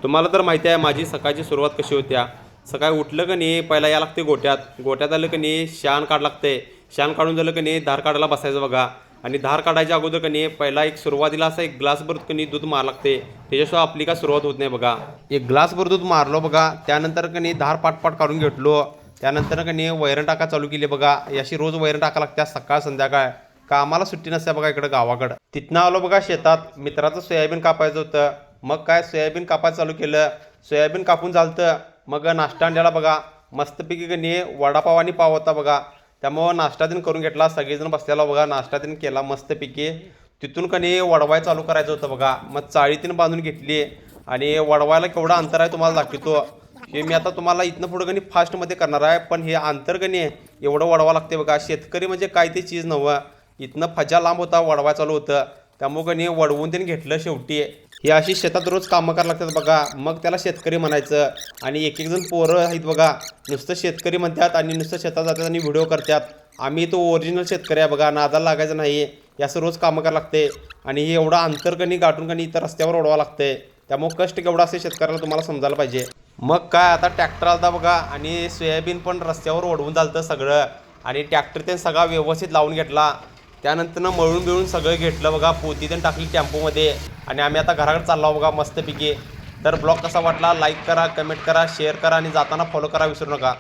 तुम्हाला तर माहिती आहे माझी सकाळची सुरुवात कशी होत्या. सकाळी उठलं की नाही पहिला या लागते गोट्यात आलं की नाही शान काढ लागते. शान काढून झालं की नाही धार काढायला बसायचं बघा. आणि धार काढायच्या अगोदर की नाही पहिला एक सुरुवातीला असा एक ग्लासभर की नाही दूध मार लागते. त्याच्याशिवाय आपली काय सुरुवात होत नाही बघा. एक ग्लासभर दूध मारलो बघा. त्यानंतर की नाही धार पाटपाट काढून घेतलो. त्यानंतर की नाही वैरण टाका चालू केली बघा. अशी रोज वैरण टाका लागत्या सकाळ संध्याकाळ. कामाला सुट्टी नसते बघा इकडं गावाकडं. तिथनं आलो बघा शेतात मित्राचं सोयाबीन कापायचं होतं. मग काय सोयाबीन कापायचं चालू केलं. सोयाबीन कापून झालतं. मग नाश्ता आणलेला बघा. मस्तपैकी की नाही वडापाव आणि पाव होता बघा. त्यामुळं नाश्ता दिन करून घेतला. सगळेजण बसलेला बघा. नाश्ता दिन केला मस्तपैकी. तिथून का नाही वडवाय चालू करायचं होतं बघा. मग चाळी तीन बांधून घेतली आणि वडवायला केवढं अंतर आहे तुम्हाला दाखवतो. हे मी आता तुम्हाला इथनं पुढं कणी फास्टमध्ये करणार आहे. पण हे अंतर कणी एवढं वडवा लागते बघा. शेतकरी म्हणजे काय ते चीज नव्हं. इथनं फजा लांब होता वडवाय चालू होतं. त्यामुळं कणी वडवून त्यांनी घेतलं शेवटी. ही अशी शेतात रोज कामं करायला लागतात बघा. मग त्याला शेतकरी म्हणायचं. आणि एक एक जण पोरं आहेत बघा नुसतं शेतकरी म्हणतात आणि नुसतं शेतात जातात आणि व्हिडिओ करतात. आम्ही तो ओरिजिनल शेतकरी आहे बघा. नादाला लागायचं नाही. हे असं रोज कामं करायला लागते. आणि हे एवढं अंतर कणी गाठून कणी इथं रस्त्यावर ओढवावं लागतंय. त्यामुळं कष्ट केवढं असते शेतकऱ्याला तुम्हाला समजायला पाहिजे. मग काय आता ट्रॅक्टर आलता बघा आणि सोयाबीन पण रस्त्यावर ओढवून झालतं सगळं. आणि ट्रॅक्टर ते सगळा व्यवस्थित लावून घेतला. त्यानंतर मळून बिळून सगळं घेतलं बघा. पोती पण टाकली टेम्पोमध्ये. आणि आम्ही आता घराकडे चाललो बघा मस्तपैकी. तर ब्लॉग कसा वाटला लाईक करा, कमेंट करा, शेअर करा आणि जाताना फॉलो करा विसरू नका.